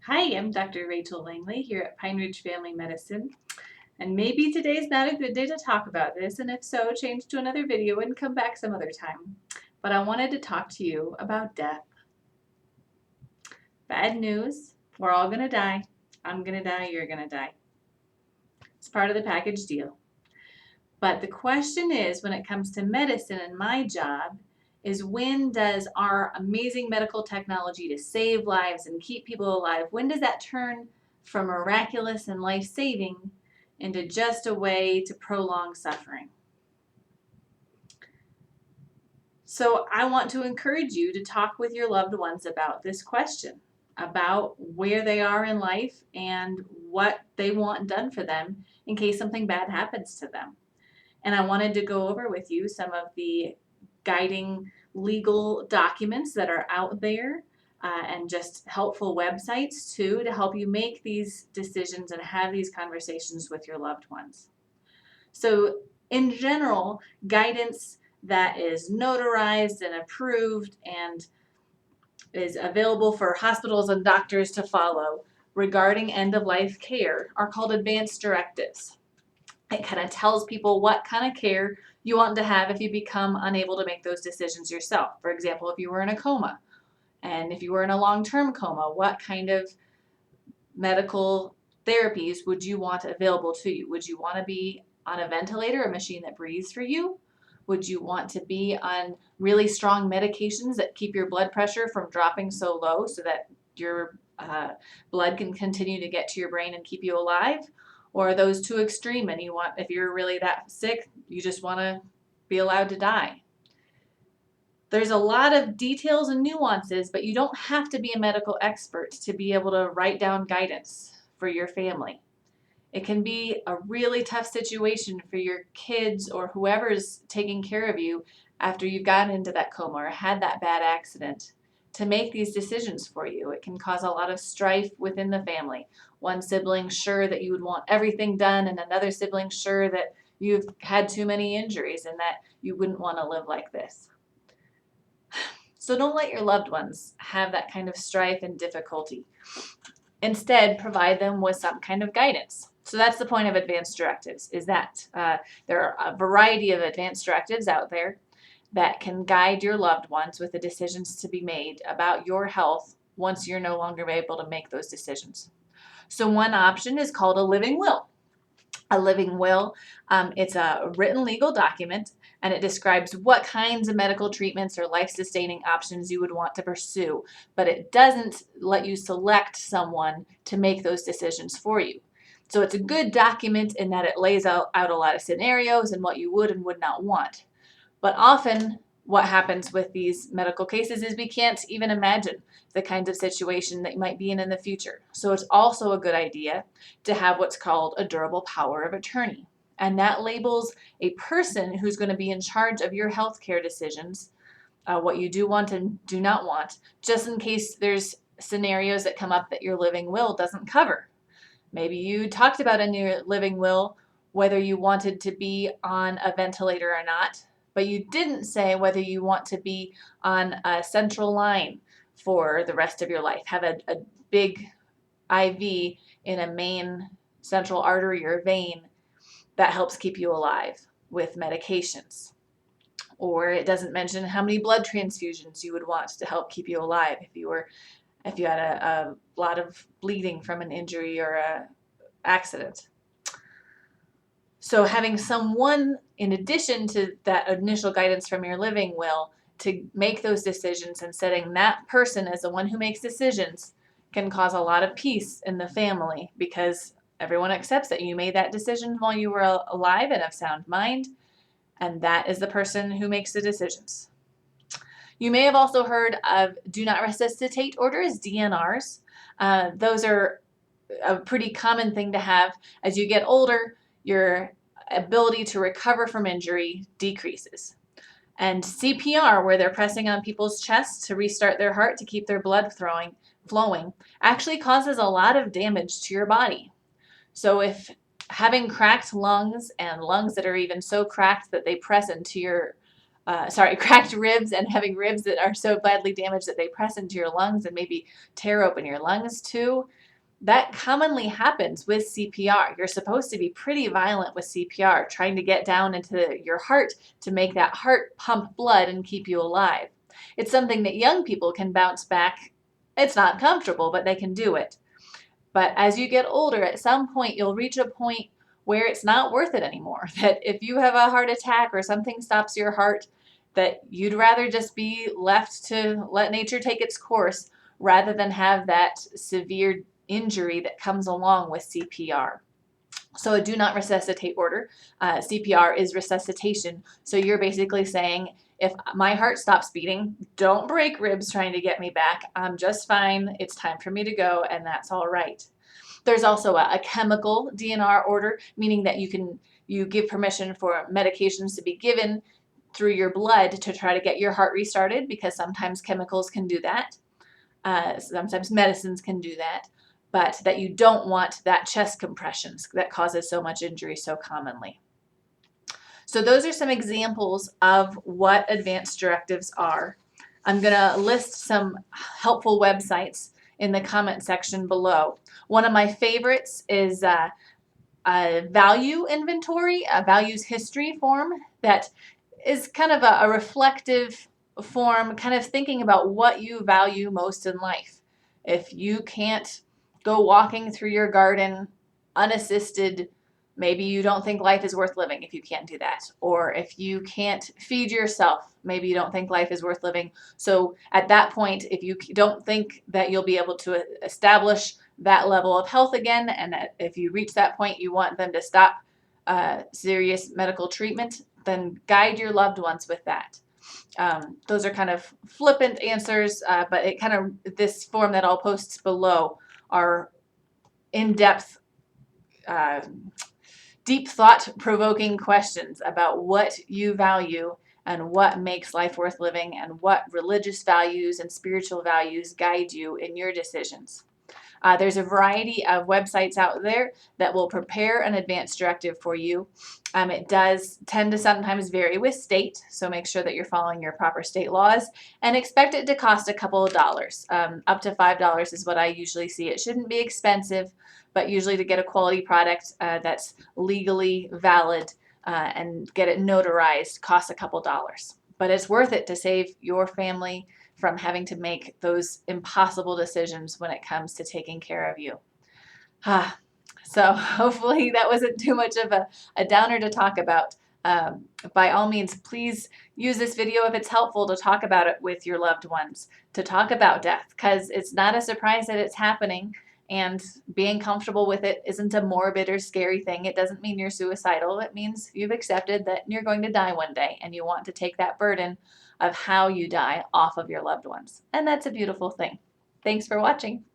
Hi, I'm Dr. Rachel Langley here at Pine Ridge Family Medicine. And maybe today's not a good day to talk about this, and if so, change to another video and come back some other time. But I wanted to talk to you about death. Bad news, we're all gonna die. I'm gonna die, you're gonna die. It's part of the package deal. But the question is, when it comes to medicine and my job, is when does our amazing medical technology to save lives and keep people alive, when does that turn from miraculous and life-saving into just a way to prolong suffering? So I want to encourage you to talk with your loved ones about this question, about where they are in life and what they want done for them in case something bad happens to them. And I wanted to go over with you some of the guiding legal documents that are out there and just helpful websites too to help you make these decisions and have these conversations with your loved ones. So in general, guidance that is notarized and approved and is available for hospitals and doctors to follow regarding end-of-life care are called advanced directives. It kind of tells people what kind of care you want to have if you become unable to make those decisions yourself. For example, if you were in a coma, and if you were in a long-term coma, what kind of medical therapies would you want available to you? Would you want to be on a ventilator, a machine that breathes for you? Would you want to be on really strong medications that keep your blood pressure from dropping so low so that your blood can continue to get to your brain and keep you alive? Or are those too extreme and you want, if you're really that sick, you just want to be allowed to die? There's a lot of details and nuances, but you don't have to be a medical expert to be able to write down guidance for your family. It can be a really tough situation for your kids or whoever's taking care of you after you've gotten into that coma or had that bad accident to make these decisions for you. It can cause a lot of strife within the family. One sibling sure that you would want everything done and another sibling sure that you've had too many injuries and that you wouldn't want to live like this. So don't let your loved ones have that kind of strife and difficulty. Instead, provide them with some kind of guidance. So that's the point of advanced directives, is that there are a variety of advanced directives out there that can guide your loved ones with the decisions to be made about your health once you're no longer able to make those decisions. So one option is called a living will. A living will, it's a written legal document and it describes what kinds of medical treatments or life-sustaining options you would want to pursue, but it doesn't let you select someone to make those decisions for you. So it's a good document in that it lays out a lot of scenarios and what you would and would not want. But often what happens with these medical cases is we can't even imagine the kinds of situation that you might be in the future. So it's also a good idea to have what's called a durable power of attorney. And that labels a person who's going to be in charge of your healthcare decisions, what you do want and do not want, just in case there's scenarios that come up that your living will doesn't cover. Maybe you talked about in your living will whether you wanted to be on a ventilator or not, but you didn't say whether you want to be on a central line for the rest of your life, have a big IV in a main central artery or vein that helps keep you alive with medications. Or it doesn't mention how many blood transfusions you would want to help keep you alive if you had a lot of bleeding from an injury or a accident. So having someone in addition to that initial guidance from your living will to make those decisions and setting that person as the one who makes decisions can cause a lot of peace in the family because everyone accepts that you made that decision while you were alive and of sound mind, and that is the person who makes the decisions. You may have also heard of do not resuscitate orders, DNRs. Those are a pretty common thing to have. As you get older, your ability to recover from injury decreases. And CPR, where they're pressing on people's chests to restart their heart to keep their blood flowing, actually causes a lot of damage to your body. So if having cracked lungs and lungs that are even so cracked that they press into your cracked ribs and having ribs that are so badly damaged that they press into your lungs and maybe tear open your lungs too. That commonly happens with CPR. You're supposed to be pretty violent with CPR, trying to get down into your heart to make that heart pump blood and keep you alive. It's something that young people can bounce back. It's not comfortable, but they can do it. But as you get older, at some point, you'll reach a point where it's not worth it anymore. That if you have a heart attack or something stops your heart, that you'd rather just be left to let nature take its course rather than have that severe injury that comes along with CPR. So a do not resuscitate order. CPR is resuscitation. So you're basically saying, if my heart stops beating, don't break ribs trying to get me back. I'm just fine. It's time for me to go, and that's all right. There's also a chemical DNR order, meaning that you give permission for medications to be given through your blood to try to get your heart restarted, because sometimes chemicals can do that. Sometimes medicines can do that, but that you don't want that chest compression that causes so much injury so commonly. So those are some examples of what advanced directives are. I'm going to list some helpful websites in the comment section below. One of my favorites is a value inventory, a values history form that is kind of a reflective form, kind of thinking about what you value most in life. If you can't go walking through your garden unassisted, maybe you don't think life is worth living if you can't do that. Or if you can't feed yourself, maybe you don't think life is worth living. So at that point, if you don't think that you'll be able to establish that level of health again, and that if you reach that point, you want them to stop serious medical treatment, then guide your loved ones with that. Those are kind of flippant answers, but it kind of, this form that I'll post below are in-depth, deep thought-provoking questions about what you value and what makes life worth living, and what religious values and spiritual values guide you in your decisions. There's a variety of websites out there that will prepare an advanced directive for you. It does tend to sometimes vary with state, so make sure that you're following your proper state laws, and expect it to cost a couple of dollars. Up to $5 is what I usually see. It shouldn't be expensive, but usually to get a quality product that's legally valid and get it notarized costs a couple dollars. But it's worth it to save your family from having to make those impossible decisions when it comes to taking care of you. So hopefully that wasn't too much of a downer to talk about. By all means, please use this video if it's helpful to talk about it with your loved ones, to talk about death, because it's not a surprise that it's happening, and being comfortable with it isn't a morbid or scary thing. It doesn't mean you're suicidal. It means you've accepted that you're going to die one day, and you want to take that burden of how you die off of your loved ones. And that's a beautiful thing. Thanks for watching.